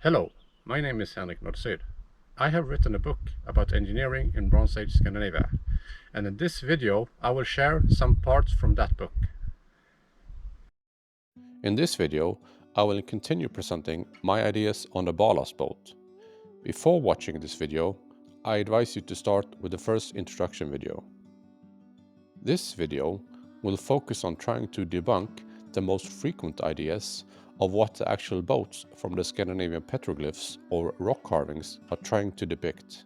Hello, my name is Henrik Nordsyd. I have written a book about engineering in Bronze Age Scandinavia, and in this video I will share some parts from that book. In this video, I will continue presenting my ideas on the ballast boat. Before watching this video, I advise you to start with the first introduction video. This video will focus on trying to debunk the most frequent ideas of what the actual boats from the Scandinavian petroglyphs or rock carvings are trying to depict.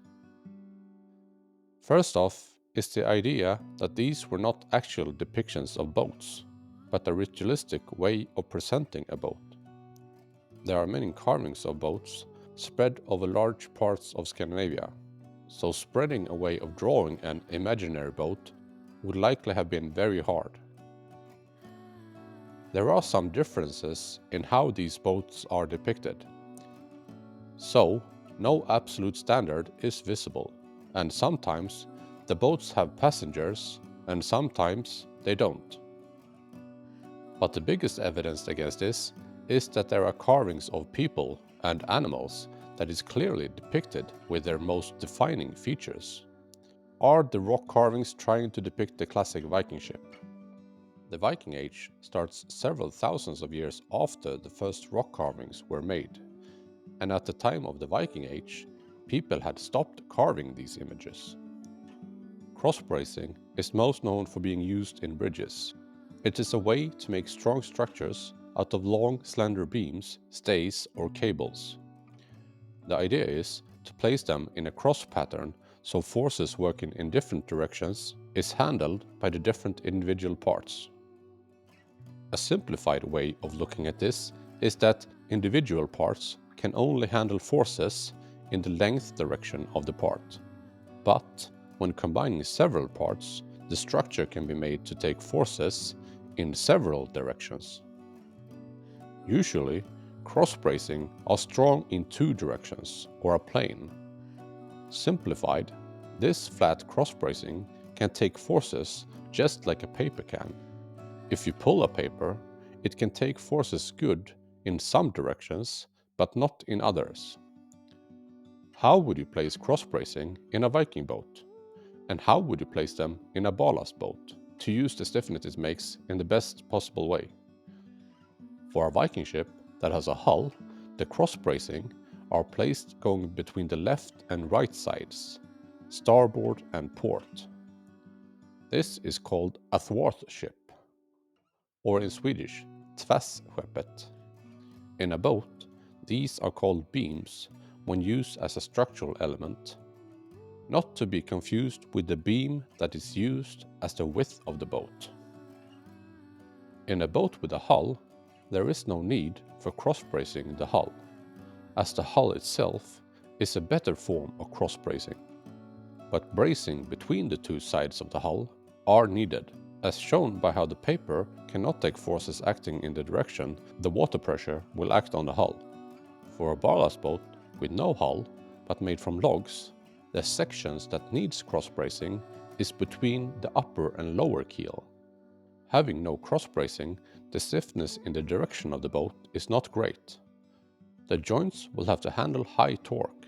First off is the idea that these were not actual depictions of boats, but a ritualistic way of presenting a boat. There are many carvings of boats spread over large parts of Scandinavia, so spreading a way of drawing an imaginary boat would likely have been very hard. There are some differences in how these boats are depicted. So, no absolute standard is visible, and sometimes the boats have passengers and sometimes they don't. But the biggest evidence against this is that there are carvings of people and animals that is clearly depicted with their most defining features. Are the rock carvings trying to depict the classic Viking ship? The Viking Age starts several thousands of years after the first rock carvings were made, and at the time of the Viking Age, people had stopped carving these images. Cross-bracing is most known for being used in bridges. It is a way to make strong structures out of long, slender beams, stays, or cables. The idea is to place them in a cross pattern so forces working in different directions is handled by the different individual parts. A simplified way of looking at this is that individual parts can only handle forces in the length direction of the part. But when combining several parts, the structure can be made to take forces in several directions. Usually, cross-bracing are strong in two directions or a plane. Simplified, this flat cross-bracing can take forces just like a paper can. If you pull a paper, it can take forces good in some directions, but not in others. How would you place cross-bracing in a Viking boat? And how would you place them in a ballast boat to use the stiffness it makes in the best possible way? For a Viking ship that has a hull, the cross-bracing are placed going between the left and right sides, starboard and port. This is called a thwart ship, or in Swedish, tvärskeppet. In a boat, these are called beams when used as a structural element, not to be confused with the beam that is used as the width of the boat. In a boat with a hull, there is no need for cross-bracing the hull, as the hull itself is a better form of cross-bracing. But bracing between the two sides of the hull are needed, as shown by how the paper cannot take forces acting in the direction the water pressure will act on the hull. For a ballast boat with no hull, but made from logs, the sections that needs cross-bracing is between the upper and lower keel. Having no cross-bracing, the stiffness in the direction of the boat is not great. The joints will have to handle high torque.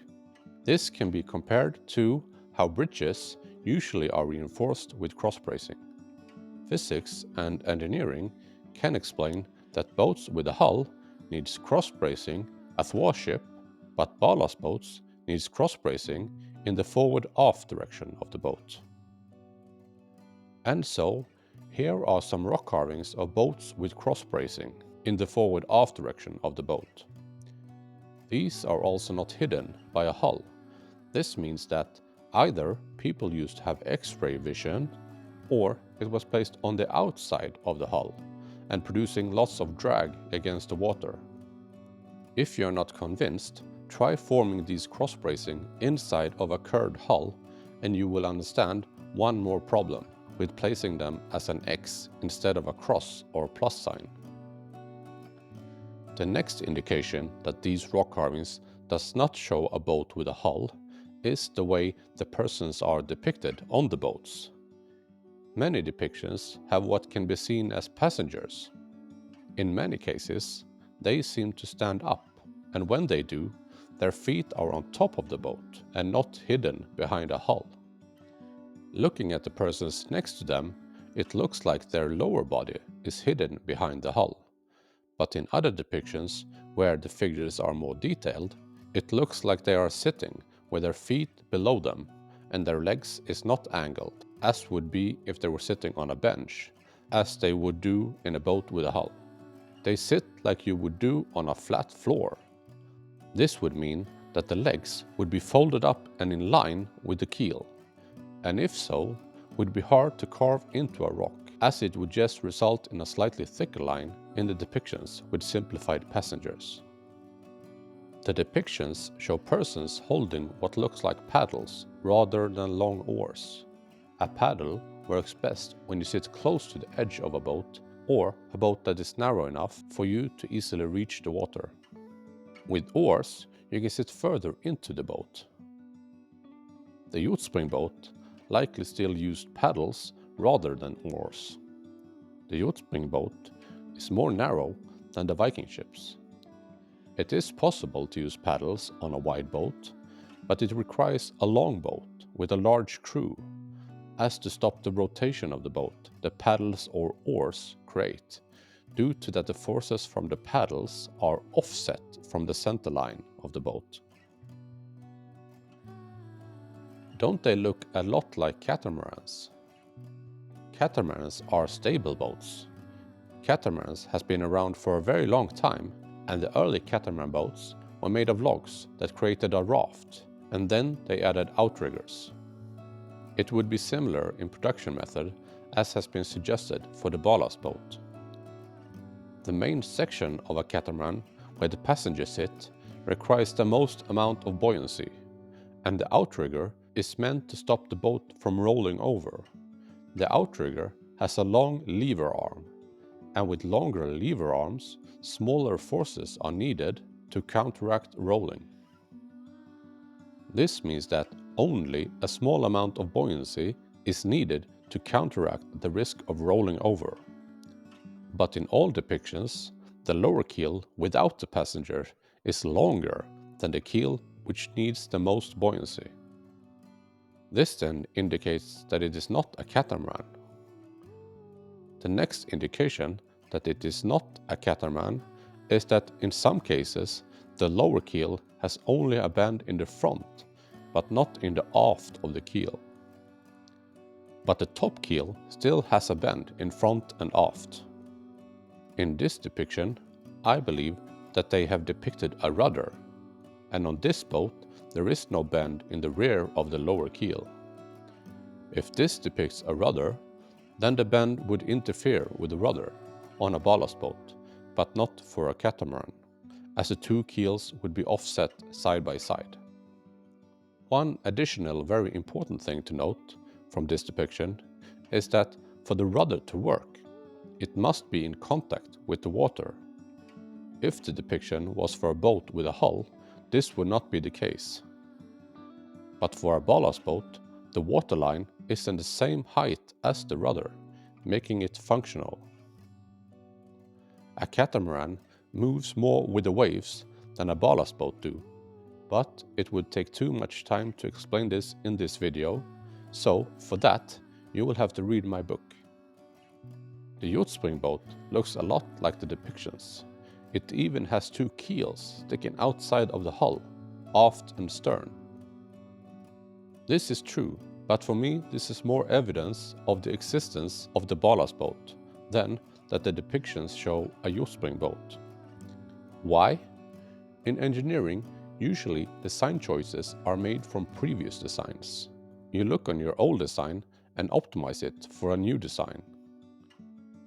This can be compared to how bridges usually are reinforced with cross-bracing. Physics and engineering can explain that boats with a hull needs cross-bracing athwartship, but ballast boats needs cross-bracing in the forward-aft direction of the boat. And so, here are some rock carvings of boats with cross-bracing in the forward-aft direction of the boat. These are also not hidden by a hull. This means that either people used to have X-ray vision, or it was placed on the outside of the hull and producing lots of drag against the water. If you are not convinced, try forming these cross-bracing inside of a curved hull and you will understand one more problem with placing them as an X instead of a cross or plus sign. The next indication that these rock carvings does not show a boat with a hull is the way the persons are depicted on the boats. Many depictions have what can be seen as passengers. In many cases, they seem to stand up, and when they do, Their feet are on top of the boat and not hidden behind a hull. Looking at the persons next to them, it looks like their lower body is hidden behind the hull. But in other depictions, where the figures are more detailed, it looks like they are sitting with their feet below them and their legs is not angled, as would be if they were sitting on a bench, as they would do in a boat with a hull. They sit like you would do on a flat floor. This would mean that the legs would be folded up and in line with the keel, and if so, would be hard to carve into a rock, as it would just result in a slightly thicker line in the depictions with simplified passengers. The depictions show persons holding what looks like paddles rather than long oars. A paddle works best when you sit close to the edge of a boat or a boat that is narrow enough for you to easily reach the water. With oars, you can sit further into the boat. The Yachtspring boat likely still used paddles rather than oars. The Yachtspring boat is more narrow than the Viking ships. It is possible to use paddles on a wide boat, but it requires a long boat with a large crew, as to stop the rotation of the boat the paddles or oars create, due to that the forces from the paddles are offset from the center line of the boat. Don't they look a lot like catamarans? Catamarans are stable boats. Catamarans has been around for a very long time, and the early catamaran boats were made of logs that created a raft, and then they added outriggers. It would be similar in production method as has been suggested for the Barlastboat. The main section of a catamaran where the passengers sit requires the most amount of buoyancy, and the outrigger is meant to stop the boat from rolling over. The outrigger has a long lever arm, and with longer lever arms, smaller forces are needed to counteract rolling. This means that only a small amount of buoyancy is needed to counteract the risk of rolling over. But in all depictions, the lower keel without the passenger is longer than the keel which needs the most buoyancy. This then indicates that it is not a catamaran. The next indication that it is not a catamaran is that in some cases the lower keel has only a bend in the front, but not in the aft of the keel. But the top keel still has a bend in front and aft. In this depiction, I believe that they have depicted a rudder, and on this boat there is no bend in the rear of the lower keel. If this depicts a rudder, then the bend would interfere with the rudder on a ballast boat, but not for a catamaran, as the two keels would be offset side by side. One additional very important thing to note from this depiction is that for the rudder to work, it must be in contact with the water. If the depiction was for a boat with a hull, this would not be the case. But for a ballast boat, the waterline is in the same height as the rudder, making it functional. A catamaran moves more with the waves than a ballast boat do, but it would take too much time to explain this in this video, so for that you will have to read my book. The Yachtspring boat looks a lot like the depictions. It even has two keels sticking outside of the hull, aft and stern. This is true, but for me this is more evidence of the existence of the ballast boat than that the depictions show a Yachtspring boat. Why? In engineering, usually design choices are made from previous designs. You look on your old design and optimize it for a new design.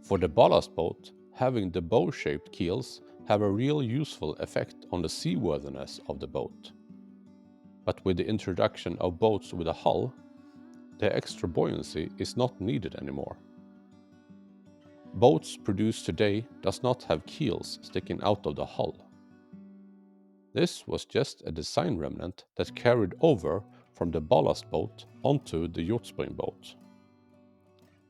For the ballast boat, having the bow-shaped keels have a real useful effect on the seaworthiness of the boat. But with the introduction of boats with a hull, the extra buoyancy is not needed anymore. Boats produced today does not have keels sticking out of the hull. This was just a design remnant that carried over from the ballast boat onto the Yachtspring boat.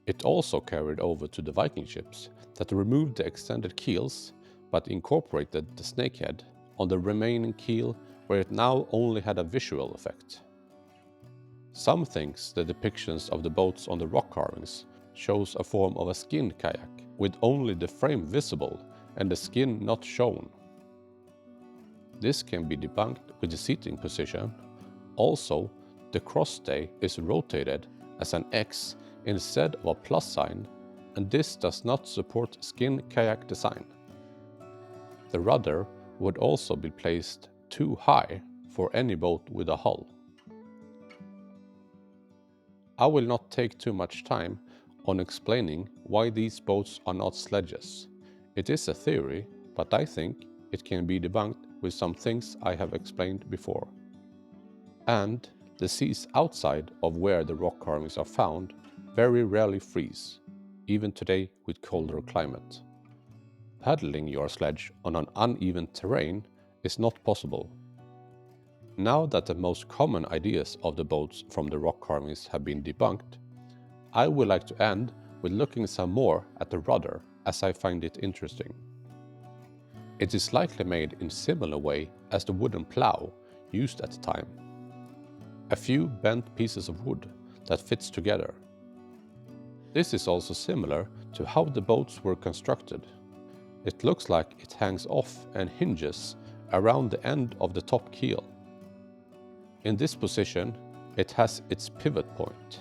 It also carried over to the Viking ships that removed the extended keels but incorporated the snakehead on the remaining keel where it now only had a visual effect. Some thinks the depictions of the boats on the rock carvings shows a form of a skin kayak, with only the frame visible and the skin not shown. This can be debunked with the seating position. Also, the crossstay is rotated as an X instead of a plus sign, and this does not support skin kayak design. The rudder would also be placed too high for any boat with a hull. I will not take too much time on explaining why these boats are not sledges. It is a theory, but I think it can be debunked with some things I have explained before. And the seas outside of where the rock carvings are found very rarely freeze, even today with colder climate. Paddling your sledge on an uneven terrain is not possible. Now that the most common ideas of the boats from the rock carvings have been debunked, I would like to end with looking some more at the rudder, as I find it interesting. It is likely made in similar way as the wooden plow used at the time. A few bent pieces of wood that fits together. This is also similar to how the boats were constructed. It looks like it hangs off and hinges around the end of the top keel. In this position, it has its pivot point.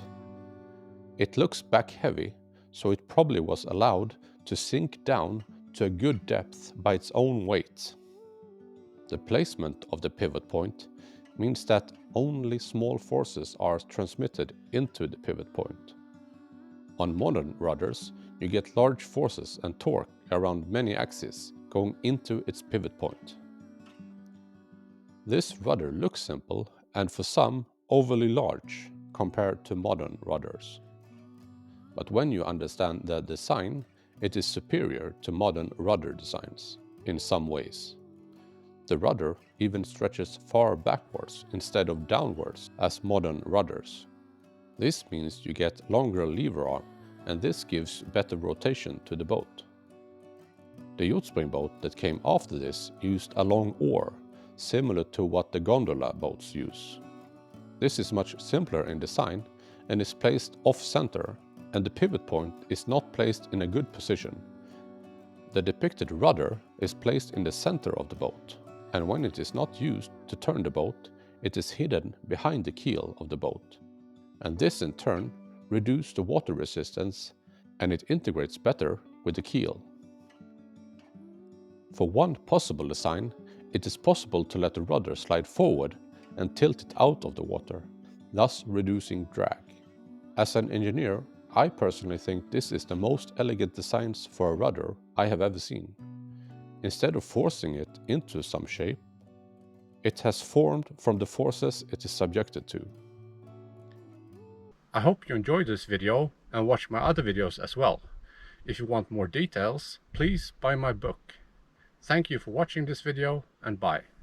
It looks back heavy, so it probably was allowed to sink down to a good depth by its own weight. The placement of the pivot point means that only small forces are transmitted into the pivot point. On modern rudders, you get large forces and torque around many axes going into its pivot point. This rudder looks simple and for some overly large compared to modern rudders. But when you understand the design, it is superior to modern rudder designs in some ways. The rudder even stretches far backwards instead of downwards as modern rudders. This means you get longer lever arm, and this gives better rotation to the boat. The Yachtspring boat that came after this used a long oar, similar to what the gondola boats use. This is much simpler in design and is placed off-center, and the pivot point is not placed in a good position. The depicted rudder is placed in the center of the boat, and when it is not used to turn the boat, it is hidden behind the keel of the boat. And this in turn reduces the water resistance, and it integrates better with the keel. For one possible design, it is possible to let the rudder slide forward and tilt it out of the water, thus reducing drag. As an engineer, I personally think this is the most elegant designs for a rudder I have ever seen. Instead of forcing it into some shape, it has formed from the forces it is subjected to. I hope you enjoyed this video and watch my other videos as well. If you want more details, please buy my book. Thank you for watching this video, and bye.